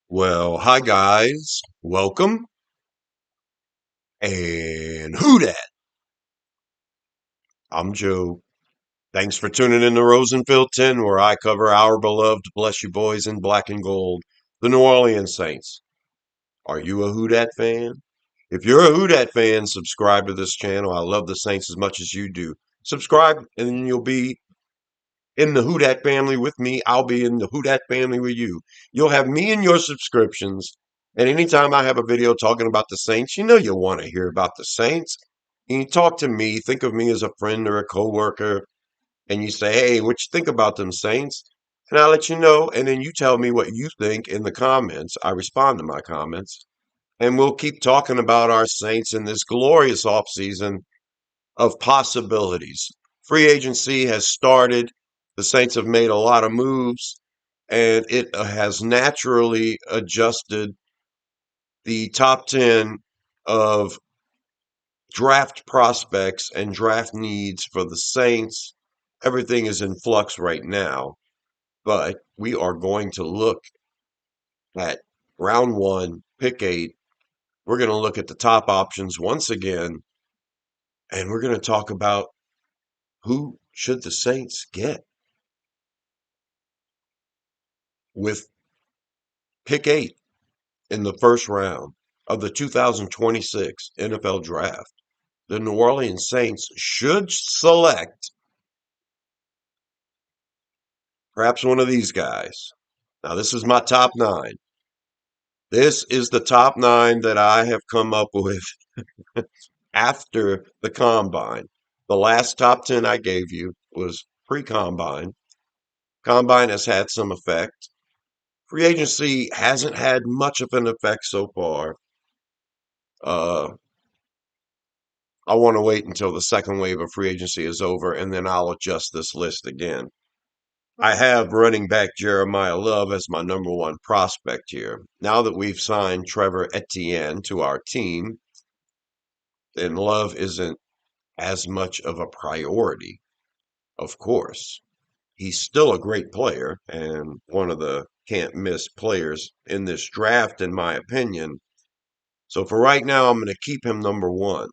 Well, hi guys. Welcome. And who dat? I'm Joe. Thanks for tuning in to Rosenfield 10, where I cover our beloved Bless You Boys in black and gold, the New Orleans Saints. Are you a Who Dat fan? If you're a Who Dat fan, subscribe to this channel. I love the Saints as much as you do. Subscribe, and you'll be in the Who Dat family with me. I'll be in the Who Dat family with you. You'll have me in your subscriptions. And anytime I have a video talking about the Saints, you know you'll want to hear about the Saints. And you talk to me, think of me as a friend or a coworker, and you say, hey, what you think about them Saints? And I'll let you know, and then you tell me what you think in the comments. I respond to my comments. And we'll keep talking about our Saints in this glorious offseason of possibilities. Free agency has started. The Saints have made a lot of moves, and it has naturally adjusted the top 10 of draft prospects and draft needs for the Saints. Everything is in flux right now, but we are going to look at round one, pick eight. We're going to look at the top options once again, and we're going to talk about who should the Saints get with pick eight in the first round of the 2026 NFL Draft. The New Orleans Saints should select perhaps one of these guys. Now, this is my top nine. This is the top nine that I have come up with after the combine. The last top 10 I gave you was pre combine. Combine has had some effect. Free agency hasn't had much of an effect so far. Uh, I want to wait until the second wave of free agency is over, and then I'll adjust this list again. I have running back Jeremiah Love as my number one prospect here. Now that we've signed Trevor Etienne to our team, then Love isn't as much of a priority, of course. He's still a great player and one of the can't miss players in this draft, in my opinion. So for right now, I'm going to keep him number one.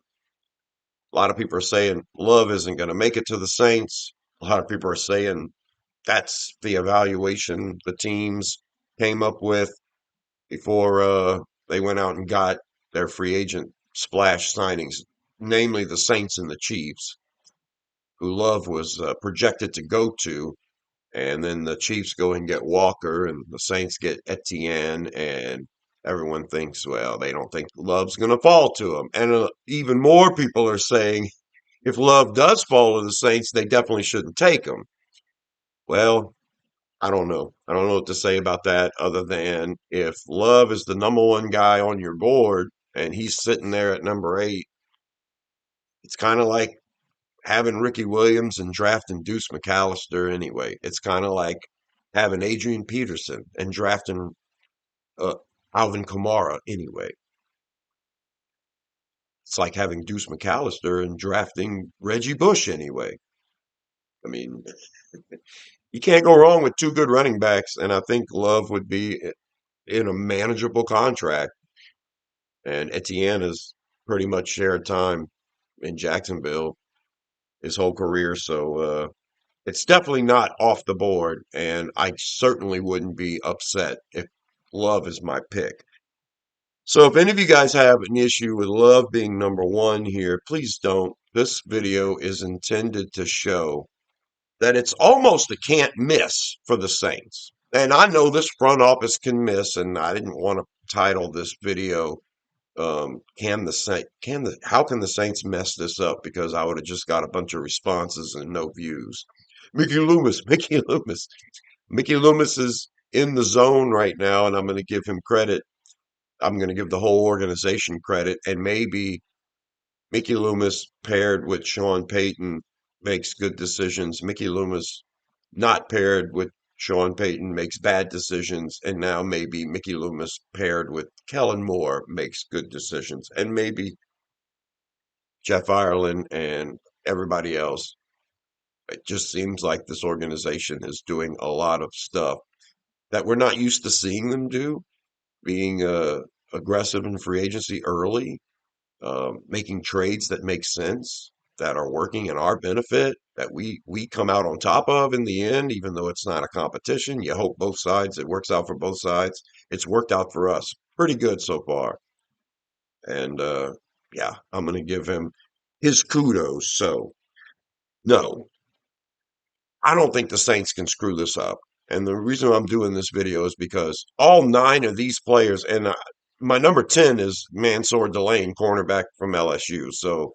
A lot of people are saying Love isn't going to make it to the Saints. A lot of people are saying that's the evaluation the teams came up with before they went out and got their free agent splash signings, namely the Saints and the Chiefs, who Love was projected to go to. And then the Chiefs go and get Walker, and the Saints get Etienne, and everyone thinks, well, they don't think Love's going to fall to them. And even more people are saying if Love does fall to the Saints, they definitely shouldn't take him. Well, I don't know. I don't know what to say about that other than if Love is the number one guy on your board and he's sitting there at number eight, it's kind of like having Ricky Williams and drafting Deuce McAllister anyway. It's kind of like having Adrian Peterson and drafting uh, Alvin Kamara anyway. It's like having Deuce McAllister and drafting Reggie Bush anyway. I mean, you can't go wrong with two good running backs, and I think Love would be in a manageable contract. And Etienne has pretty much shared time in Jacksonville his whole career, so it's definitely not off the board. And I certainly wouldn't be upset if Love is my pick. So if any of you guys have an issue with Love being number one here, please don't. This video is intended to show that it's almost a can't miss for the Saints. And I know this front office can miss, and I didn't want to title this video how can the Saints mess this up? Because I would have just got a bunch of responses and no views. Mickey Loomis, Mickey Loomis is in the zone right now, and I'm going to give him credit. I'm going to give the whole organization credit, and maybe Mickey Loomis paired with Sean Payton makes good decisions. Mickey Loomis not paired with Sean Payton makes bad decisions, and now maybe Mickey Loomis paired with Kellen Moore makes good decisions, and maybe Jeff Ireland and everybody else. It just seems like this organization is doing a lot of stuff that we're not used to seeing them do. being aggressive in free agency early, making trades that make sense, that are working in our benefit, that we come out on top of in the end, even though it's not a competition. You hope both sides, it works out for both sides. It's worked out for us pretty good so far. And yeah, I'm going to give him his kudos. So, no, I don't think the Saints can screw this up. And the reason I'm doing this video is because all nine of these players, and my number 10 is Mansour Delane, cornerback from LSU. So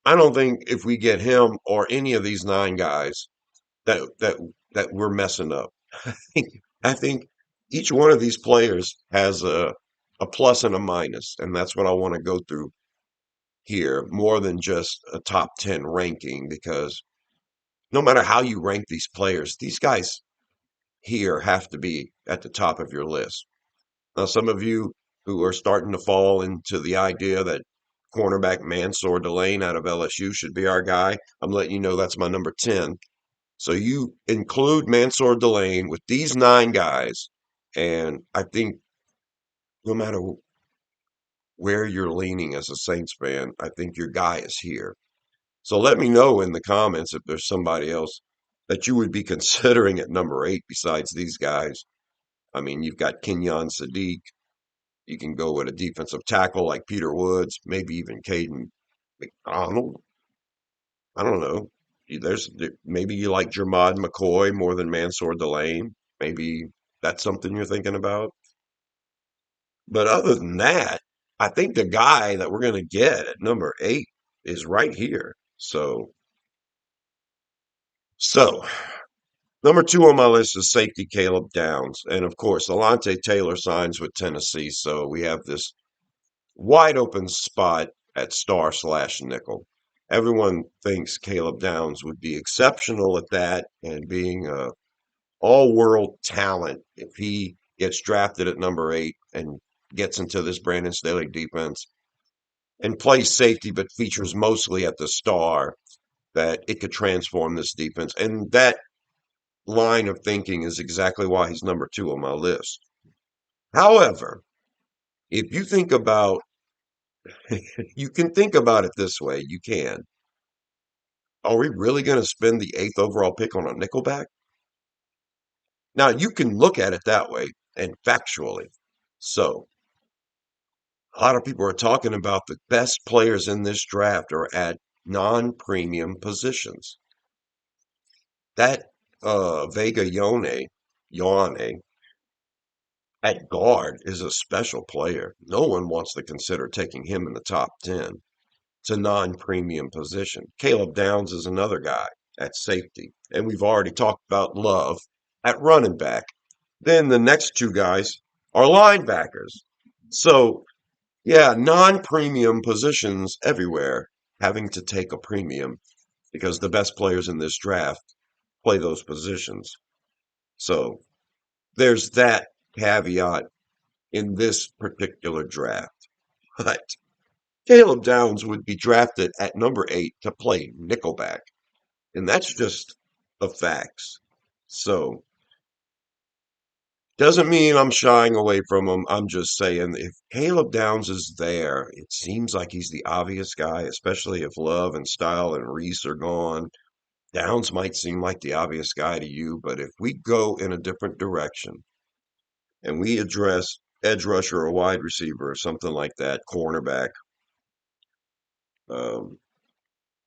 I don't think if we get him or any of these nine guys that we're messing up. I think each one of these players has a plus and a minus, and that's what I want to go through here more than just a top 10 ranking, because no matter how you rank these players, these guys here have to be at the top of your list. Now, some of you who are starting to fall into the idea that cornerback Mansour Delane out of LSU should be our guy, I'm letting you know that's my number 10. So you include Mansour Delane with these nine guys, and I think no matter where you're leaning as a Saints fan, I think your guy is here. So let me know in the comments if there's somebody else that you would be considering at number 8 besides these guys. I mean, you've got Kenyon Sadiq. You can go with a defensive tackle like Peter Woods, maybe even Caden McDonald. I don't know. Maybe you like Jermod McCoy more than Mansour Delane. Maybe that's something you're thinking about. But other than that, I think the guy that we're going to get at number 8 is right here. So number 2 on my list is safety Caleb Downs. And of course, Alontae Taylor signs with Tennessee. So we have this wide open spot at star/nickel. Everyone thinks Caleb Downs would be exceptional at that and being a all-world talent if he gets drafted at number 8 and gets into this Brandon Staley defense and plays safety but features mostly at the star, that it could transform this defense. And that line of thinking is exactly why he's number 2 on my list. However, if you think about you can think about it this way, you can. Are we really going to spend the 8th overall pick on a nickelback? Now, you can look at it that way and factually. So, a lot of people are talking about the best players in this draft are at non-premium positions. That Vega Yone at guard is a special player. No one wants to consider taking him in the top 10. It's a non-premium position. Caleb Downs is another guy at safety. And we've already talked about Love at running back. Then the next two guys are linebackers. So, yeah, non-premium positions everywhere having to take a premium because the best players in this draft play those positions. So, there's that caveat in this particular draft. But Caleb Downs would be drafted at number 8 to play nickelback. And that's just the facts. So, doesn't mean I'm shying away from him. I'm just saying if Caleb Downs is there, it seems like he's the obvious guy, especially if Love and Style and Reese are gone. Downs might seem like the obvious guy to you, but if we go in a different direction and we address edge rusher or wide receiver or something like that, cornerback, um,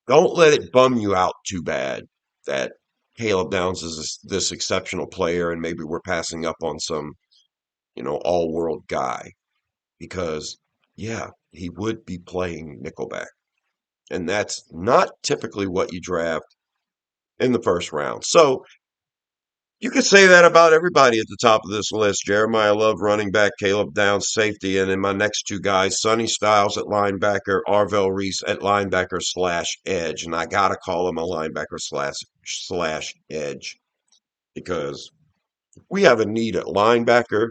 don't let it bum you out too bad that Caleb Downs is this exceptional player and maybe we're passing up on some, all-world guy because, yeah, he would be playing nickelback. And that's not typically what you draft in the first round. So you could say that about everybody at the top of this list. Jeremiah Love, running back, Caleb Downs, safety, and then my next two guys, Sonny Styles at linebacker, Arvell Reese at linebacker/edge. And I gotta call him a linebacker/slash edge because we have a need at linebacker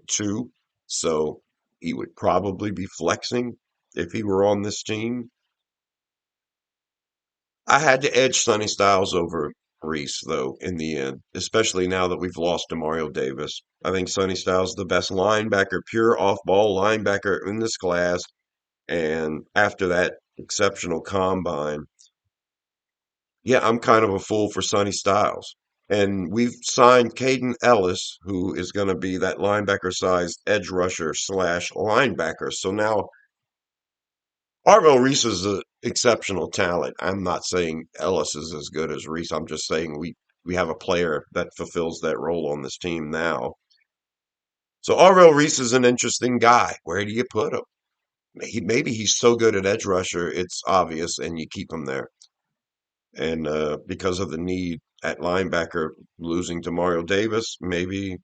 too. So he would probably be flexing if he were on this team. I had to edge Sonny Styles over Reese, though, in the end, especially now that we've lost Demario Davis. I think Sonny Styles is the best linebacker, pure off-ball linebacker in this class. And after that exceptional combine, yeah, I'm kind of a fool for Sonny Styles. And we've signed Caden Ellis, who is going to be that linebacker-sized edge rusher slash linebacker. So now Arvell Reese is an exceptional talent. I'm not saying Ellis is as good as Reese. I'm just saying we have a player that fulfills that role on this team now. So Arvell Reese is an interesting guy. Where do you put him? Maybe he's so good at edge rusher, it's obvious, and you keep him there. And because of the need at linebacker, losing to Mario Davis, maybe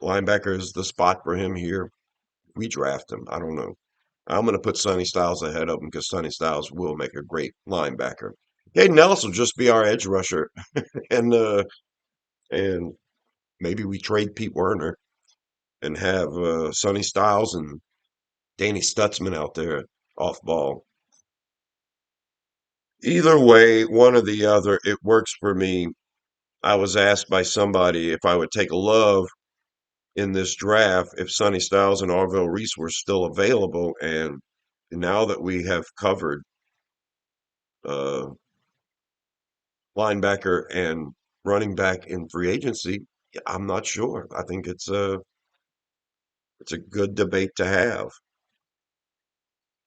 linebacker is the spot for him here. We draft him. I don't know. I'm going to put Sonny Styles ahead of him because Sonny Styles will make a great linebacker. Hayden Ellis will just be our edge rusher, and and maybe we trade Pete Werner and have Sonny Styles and Danny Stutzman out there off ball. Either way, one or the other, it works for me. I was asked by somebody if I would take a Love in this draft if Sonny Styles and Arvell Reese were still available, and now that we have covered uh, linebacker and running back in free agency, I'm not sure. I think it's a good debate to have.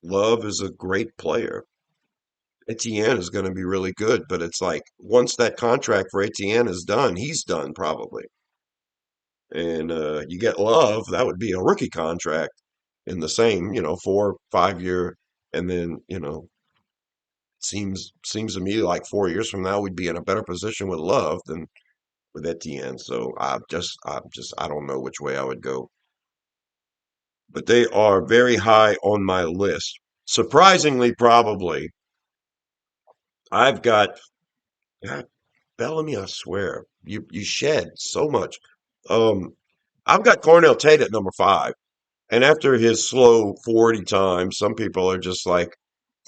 Love is a great player. Etienne is going to be really good, but it's like once that contract for Etienne is done, he's done probably. And you get Love, that would be a rookie contract in the same, 4, 5 year, and then seems to me like 4 years from now we'd be in a better position with Love than with Etienne. So I don't know which way I would go, but they are very high on my list. Surprisingly, probably I've got God, Bellamy. I swear you shed so much. Um, I've got Cornell Tate at number 5. And after his slow 40 times, some people are just like,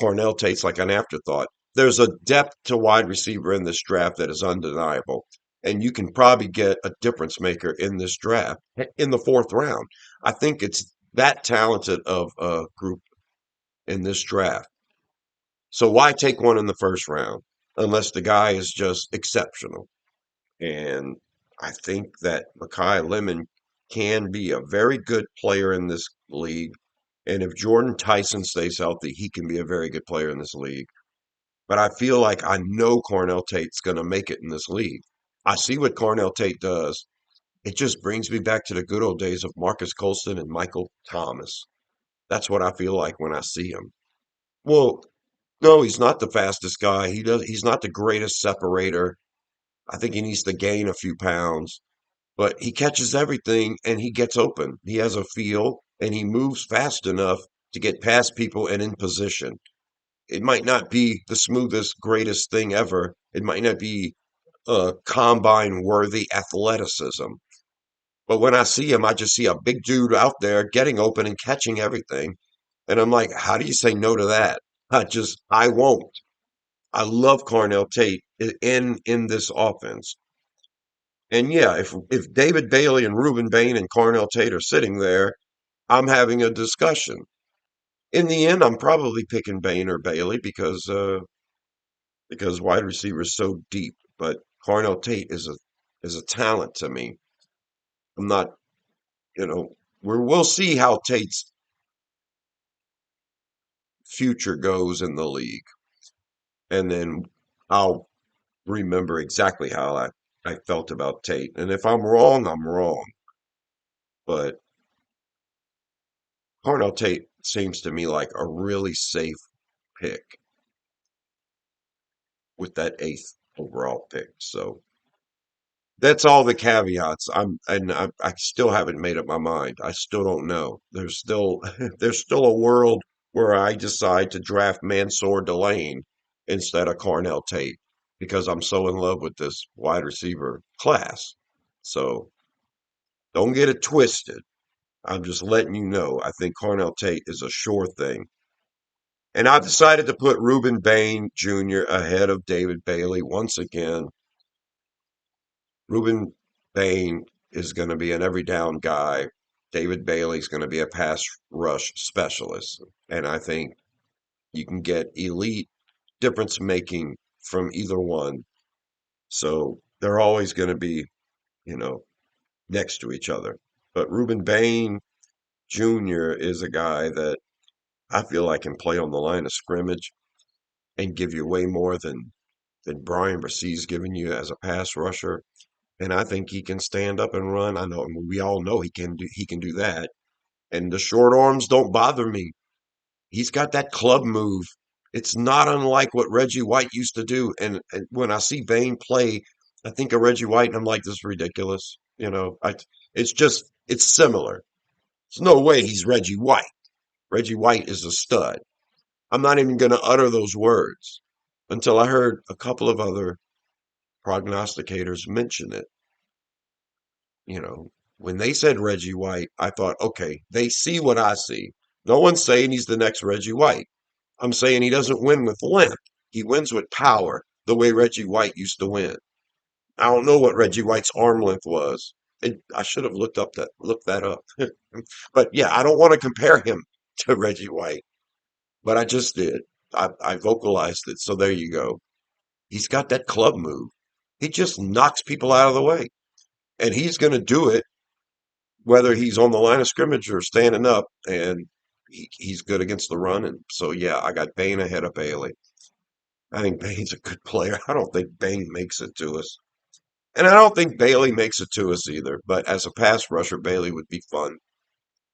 Cornell Tate's like an afterthought. There's a depth to wide receiver in this draft that is undeniable. And you can probably get a difference maker in this draft in the 4th round. I think it's that talented of a group in this draft. So why take one in the 1st round unless the guy is just exceptional? And I think that Makai Lemon can be a very good player in this league. And if Jordan Tyson stays healthy, he can be a very good player in this league. But I feel like I know Cornell Tate's going to make it in this league. I see what Cornell Tate does. It just brings me back to the good old days of Marcus Colston and Michael Thomas. That's what I feel like when I see him. Well, no, he's not the fastest guy. He's not the greatest separator. I think he needs to gain a few pounds, but he catches everything and he gets open. He has a feel and he moves fast enough to get past people and in position. It might not be the smoothest, greatest thing ever. It might not be combine worthy athleticism. But when I see him, I just see a big dude out there getting open and catching everything. And I'm like, how do you say no to that? I won't. I love Cornell Tate in this offense. And yeah, if David Bailey and Reuben Bain and Cornell Tate are sitting there, I'm having a discussion. In the end, I'm probably picking Bain or Bailey because wide receiver is so deep. But Cornell Tate is a talent to me. I'm not, you know, we'll see how Tate's future goes in the league, and then I'll remember exactly how I felt about Tate. And if I'm wrong, I'm wrong. But Cornell Tate seems to me like a really safe pick with that 8th overall pick. So that's all the caveats. I still haven't made up my mind. I still don't know. There's still there's still a world where I decide to draft Mansour Delane instead of Cornell Tate because I'm so in love with this wide receiver class. So don't get it twisted. I'm just letting you know. I think Cornell Tate is a sure thing. And I've decided to put Reuben Bain Jr. ahead of David Bailey once again. Reuben Bain is going to be an every down guy. David Bailey's going to be a pass rush specialist. And I think you can get elite difference making from either one. So they're always going to be, you know, next to each other. But Reuben Bain Jr. is a guy that I feel like can play on the line of scrimmage and give you way more than Brian Bressee's giving you as a pass rusher. And I think he can stand up and run. I know we all know he can do that. And the short arms don't bother me. He's got that club move. It's not unlike what Reggie White used to do. And when I see Bain play, I think of Reggie White and I'm like, this is ridiculous. It's similar. There's no way he's Reggie White. Reggie White is a stud. I'm not even going to utter those words until I heard a couple of other prognosticators mention it. You know, when they said Reggie White, I thought, okay, they see what I see. No one's saying he's the next Reggie White. I'm saying he doesn't win with length. He wins with power, the way Reggie White used to win. I don't know what Reggie White's arm length was. I should have looked that up. But yeah, I don't want to compare him to Reggie White, but I just did. I vocalized it, so there you go. He's got that club move. He just knocks people out of the way, and he's going to do it whether he's on the line of scrimmage or standing up, and he's good against the run. And so, yeah, I got Bain ahead of Bailey. I think Bain's a good player. I don't think Bain makes it to us. And I don't think Bailey makes it to us either. But as a pass rusher, Bailey would be fun.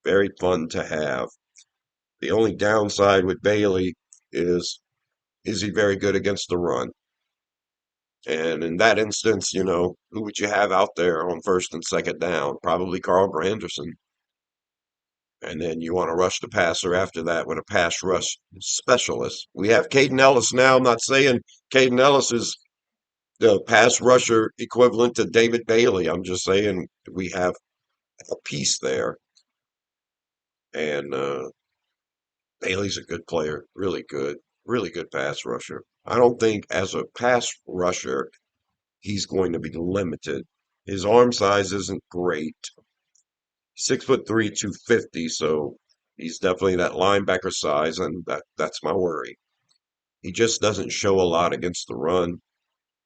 Very fun to have. The only downside with Bailey is he very good against the run? And in that instance, who would you have out there on first and second down? Probably Carl Granderson. And then you want to rush the passer after that with a pass rush specialist. We have Caden Ellis now. I'm not saying Caden Ellis is the pass rusher equivalent to David Bailey. I'm just saying we have a piece there. And Bailey's a good player, really good pass rusher. I don't think as a pass rusher, he's going to be limited. His arm size isn't great. 6'3", 250, so he's definitely that linebacker size, and that's my worry. He just doesn't show a lot against the run.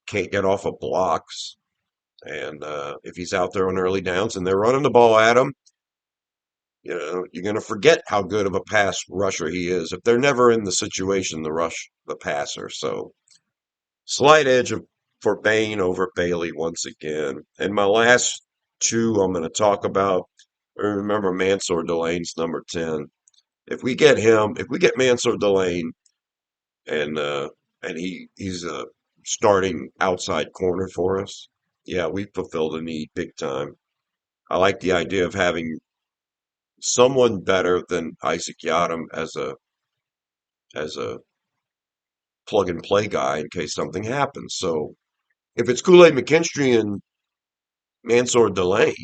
Can't get off of blocks. And if he's out there on early downs and they're running the ball at him, you're going to forget how good of a pass rusher he is if they're never in the situation to rush the passer. So slight edge for Bain over Bailey once again. And my last two I'm going to talk about. Remember Mansour Delane's number 10. If we get Mansour Delane and he's a starting outside corner for us, yeah, we fulfilled a need big time. I like the idea of having someone better than Isaac Yadam as a plug and play guy in case something happens. So if it's Kool-Aid McKinstry and Mansour Delane,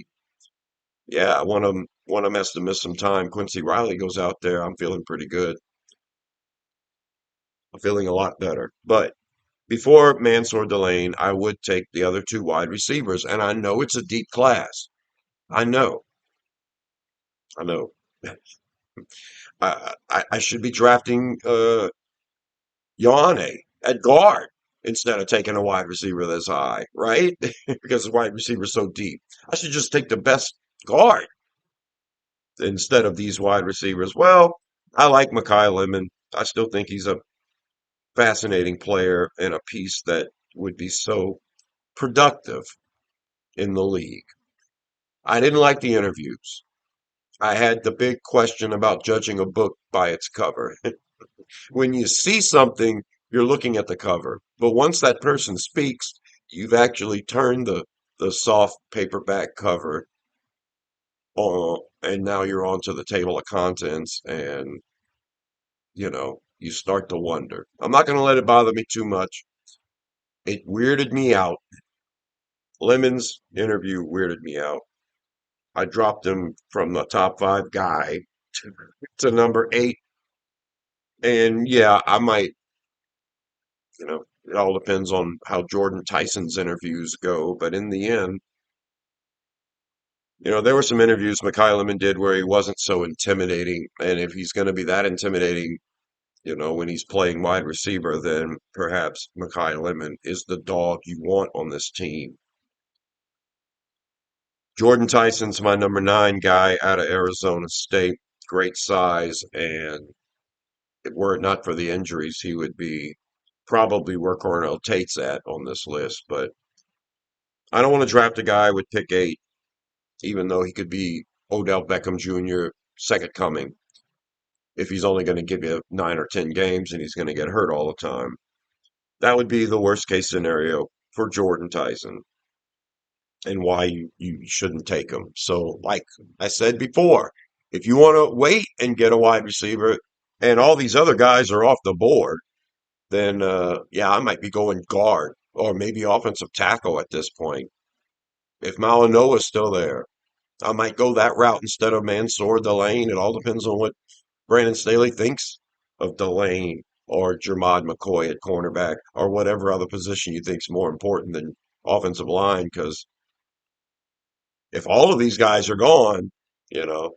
yeah, one of them has to miss some time. Quincy Riley goes out there. I'm feeling pretty good. I'm feeling a lot better. But before Mansour Delane, I would take the other two wide receivers, and I know it's a deep class. I know, I know. I should be drafting Yane at guard instead of taking a wide receiver this high, right? Because the wide receiver is so deep. I should just take the best guard instead of these wide receivers. Well, I like Makai Lemon. I still think he's a fascinating player and a piece that would be so productive in the league. I didn't like the interviews. I had the big question about judging a book by its cover. When you see something, you're looking at the cover. But once that person speaks, you've actually turned the soft paperback cover on, and now you're onto the table of contents, and you start to wonder. I'm not going to let it bother me too much. It weirded me out. Lemon's interview weirded me out. I dropped him from the top 5 guy to number 8 And yeah, I might, it all depends on how Jordan Tyson's interviews go. But in the end, there were some interviews Mikhail Lemon did where he wasn't so intimidating. And if he's going to be that intimidating, when he's playing wide receiver, then perhaps Mikhail Lemon is the dog you want on this team. Jordan Tyson's my number 9 guy out of Arizona State. Great size, and were it not for the injuries, he would be probably where Cornell Tate's at on this list. But I don't want to draft a guy with pick 8, even though he could be Odell Beckham Jr. second coming. If he's only going to give you 9 or 10 games and he's going to get hurt all the time, that would be the worst case scenario for Jordan Tyson and why you shouldn't take him. So, like I said before, if you want to wait and get a wide receiver and all these other guys are off the board, then yeah, I might be going guard or maybe offensive tackle at this point. If Malinois is still there, I might go that route instead of Mansour Delane. It all depends on what Brandon Staley thinks of Delane or Jermod McCoy at cornerback or whatever other position you think is more important than offensive line. Because if all of these guys are gone, you know,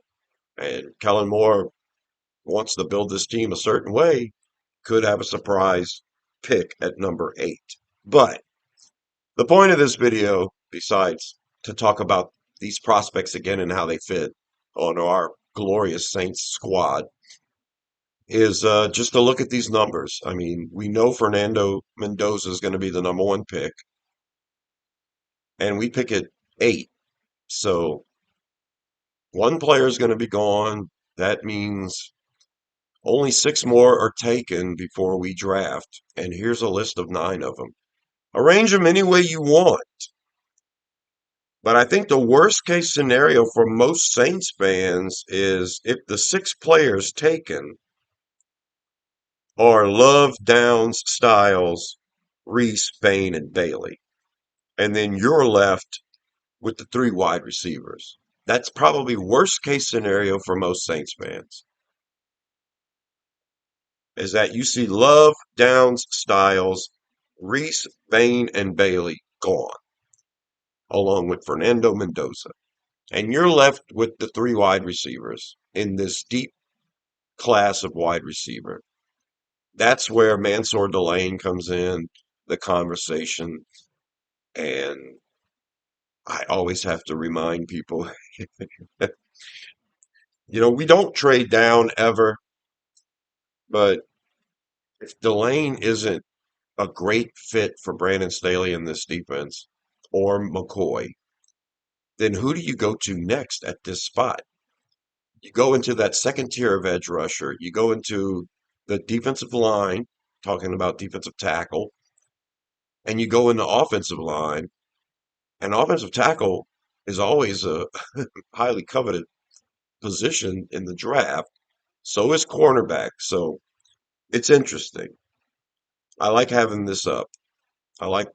and Kellen Moore wants to build this team a certain way, could have a surprise pick at number 8. But the point of this video, besides to talk about these prospects again and how they fit on our glorious Saints squad, is just to look at these numbers. I mean, we know Fernando Mendoza is going to be the number 1 pick, and we pick at 8. So one player is going to be gone. That means only 6 more are taken before we draft. And here's a list of 9 of them. Arrange them any way you want. But I think the worst case scenario for most Saints fans is if the 6 players taken are Love, Downs, Styles, Reese, Bain, and Bailey. And then you're left with the 3 wide receivers. That's probably worst case scenario for most Saints fans. Is that you see Love, Downs, Styles, Reese, Bain, and Bailey gone, along with Fernando Mendoza. And you're left with the 3 wide receivers in this deep class of wide receiver. That's where Mansour Delane comes in the conversation. And I always have to remind people, we don't trade down ever, but if Delane isn't a great fit for Brandon Staley in this defense or McCoy, then who do you go to next at this spot? You go into that second tier of edge rusher. You go into the defensive line, talking about defensive tackle, and you go into offensive line. And offensive tackle is always a highly coveted position in the draft. So is cornerback. So it's interesting. I like having this up. I like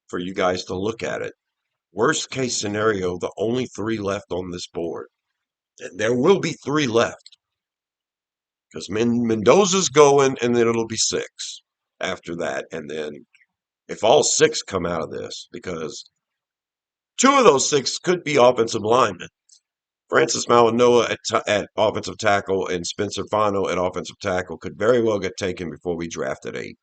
for you guys to look at it. Worst case scenario, the only 3 left on this board. And there will be 3 left because Mendoza's going, and then it'll be 6 after that. And then if all 6 come out of this, because 2 of those 6 could be offensive linemen. Francis Malinois at offensive tackle and Spencer Fano at offensive tackle could very well get taken before we draft at 8.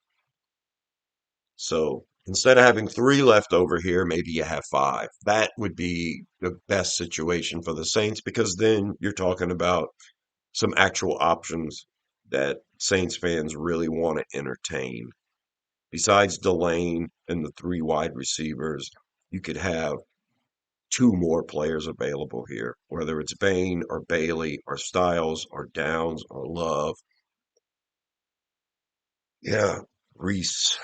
So instead of having 3 left over here, maybe you have 5. That would be the best situation for the Saints because then you're talking about some actual options that Saints fans really want to entertain. Besides Delane and the 3 wide receivers, you could have 2 more players available here, whether it's Bain or Bailey or Styles or Downs or Love. Yeah, Reese.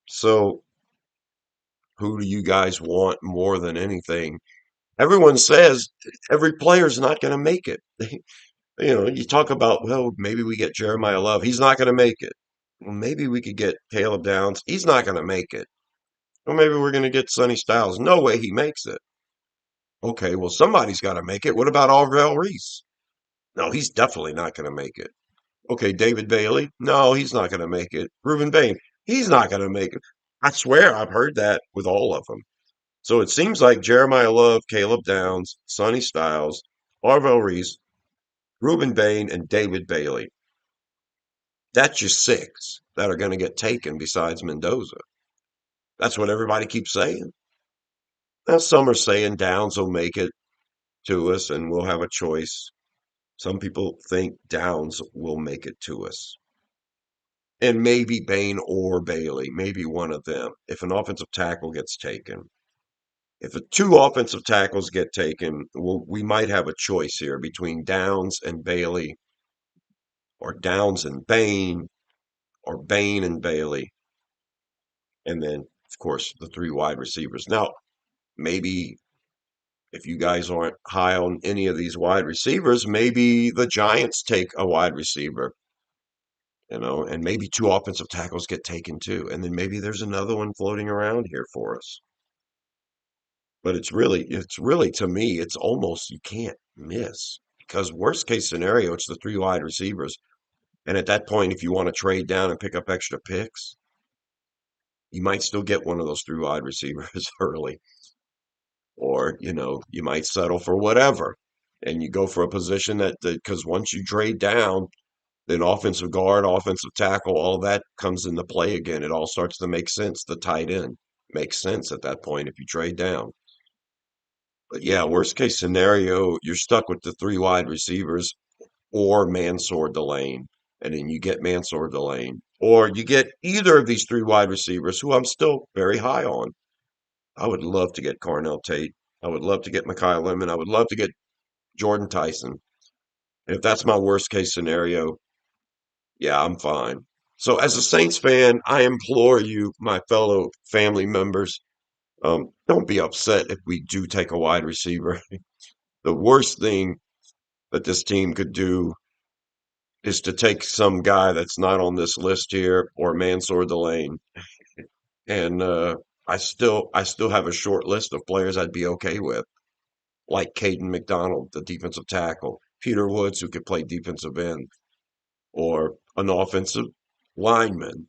So who do you guys want more than anything? Everyone says every player's not going to make it. You talk about, well, maybe we get Jeremiah Love. He's not going to make it. Well, maybe we could get Caleb Downs. He's not going to make it. Or maybe we're going to get Sonny Styles. No way he makes it. Okay, well, somebody's got to make it. What about Arvell Reese? No, he's definitely not going to make it. Okay, David Bailey. No, he's not going to make it. Reuben Bain. He's not going to make it. I swear I've heard that with all of them. So it seems like Jeremiah Love, Caleb Downs, Sonny Styles, Arvell Reese, Reuben Bain, and David Bailey. That's your six that are going to get taken besides Mendoza. That's what everybody keeps saying. Now, some are saying Downs will make it to us and we'll have a choice. Some people think Downs will make it to us. And maybe Bain or Bailey, maybe one of them, if an offensive tackle gets taken. If two offensive tackles get taken, we might have a choice here between Downs and Bailey, or Downs and Bain, or Bain and Bailey, and then, of course, the three wide receivers. Now, maybe if you guys aren't high on any of these wide receivers, maybe the Giants take a wide receiver, and maybe two offensive tackles get taken too. And then maybe there's another one floating around here for us. But it's really to me, it's almost you can't miss because worst case scenario, it's the three wide receivers. And at that point, if you want to trade down and pick up extra picks, you might still get one of those three wide receivers early. Or, you might settle for whatever. And you go for a position that because once you trade down, then offensive guard, offensive tackle, all that comes into play again. It all starts to make sense. The tight end makes sense at that point if you trade down. But yeah, worst case scenario, you're stuck with the three wide receivers or Mansour Delane. And then you get Mansour Delane. Or you get either of these three wide receivers who I'm still very high on. I would love to get Carnell Tate. I would love to get Mekhi Lemon. I would love to get Jordan Tyson. And if that's my worst case scenario, yeah, I'm fine. So as a Saints fan, I implore you, my fellow family members, don't be upset if we do take a wide receiver. The worst thing that this team could do is to take some guy that's not on this list here or Mansour Delane. And I still have a short list of players I'd be okay with, like Caden McDonald, the defensive tackle, Peter Woods, who could play defensive end, or an offensive lineman.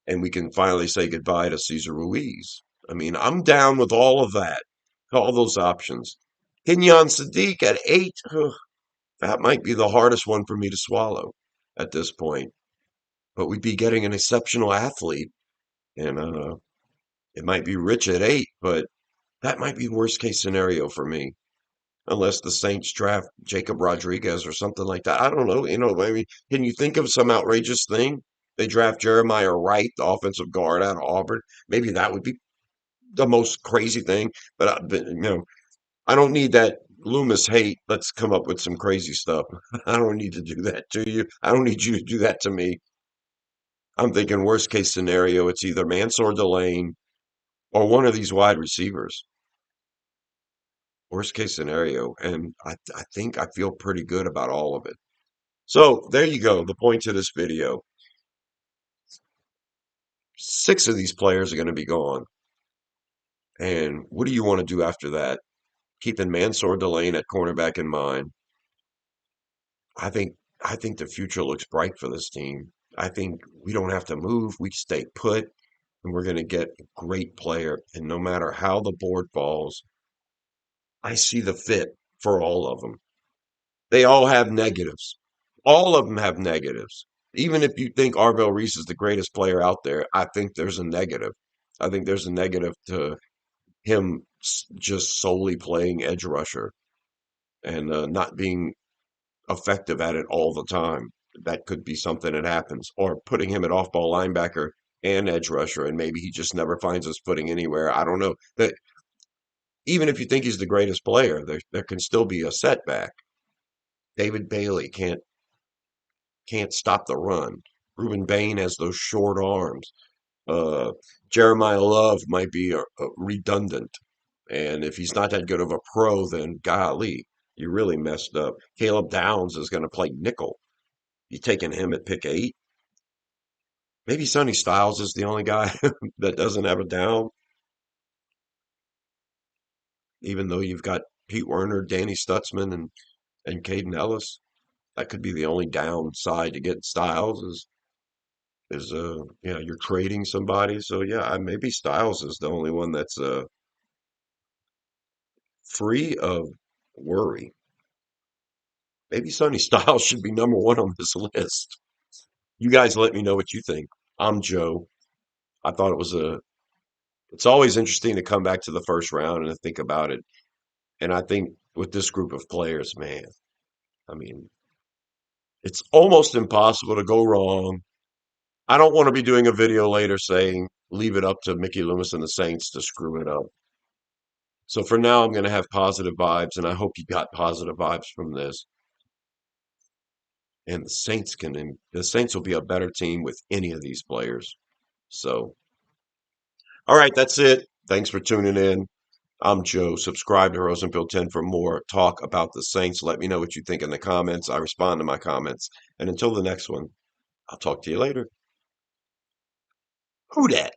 And we can finally say goodbye to Cesar Ruiz. I mean, I'm down with all of that, all those options. Kenyon Sadiq at 8, that might be the hardest one for me to swallow at this point. But we'd be getting an exceptional athlete, and it might be rich at 8, but that might be worst case scenario for me, unless the Saints draft Jacob Rodriguez or something like that. I don't know. I mean, can you think of some outrageous thing? They draft Jeremiah Wright, the offensive guard out of Auburn. Maybe that would be the most crazy thing. But I don't need that Loomis hate. Let's come up with some crazy stuff. I don't need to do that to you. I don't need you to do that to me. I'm thinking worst case scenario, it's either Mansour Delane or one of these wide receivers. Worst case scenario. And I think I feel pretty good about all of it. So there you go. The point to this video. 6 of these players are going to be gone. And what do you want to do after that? Keeping Mansour Delane at cornerback in mind. I think I think the future looks bright for this team. I think we don't have to move. We stay put and we're going to get a great player. And no matter how the board falls, I see the fit for all of them. They all have negatives. All of them have negatives. Even if you think Arvell Reese is the greatest player out there, I think there's a negative. I think there's a negative to him just solely playing edge rusher and not being effective at it all the time. That could be something that happens. Or putting him at off ball linebacker and edge rusher, and maybe he just never finds his footing anywhere. I don't know. That even if you think he's the greatest player, there can still be a setback. David Bailey can't stop the run. Reuben Bain has those short arms. Uh, Jeremiah Love might be redundant. And if he's not that good of a pro, then golly, you really messed up. Caleb Downs is going to play nickel. You taking him at pick 8? Maybe Sonny Styles is the only guy that doesn't have a down, even though you've got Pete Werner, Danny Stutzman, and Caden Ellis. That could be the only downside to getting Styles is you're trading somebody. So yeah, maybe Styles is the only one that's free of worry. Maybe Sonny Styles should be number one on this list. You guys let me know what you think. I'm Joe. I thought it's always interesting to come back to the first round and to think about it. And I think with this group of players, man, I mean, it's almost impossible to go wrong. I don't want to be doing a video later saying leave it up to Mickey Loomis and the Saints to screw it up. So for now, I'm going to have positive vibes, and I hope you got positive vibes from this. And the Saints will be a better team with any of these players. So, all right, that's it. Thanks for tuning in. I'm Joe. Subscribe to Rosenfield 10 for more talk about the Saints. Let me know what you think in the comments. I respond to my comments. And until the next one, I'll talk to you later. Who dat?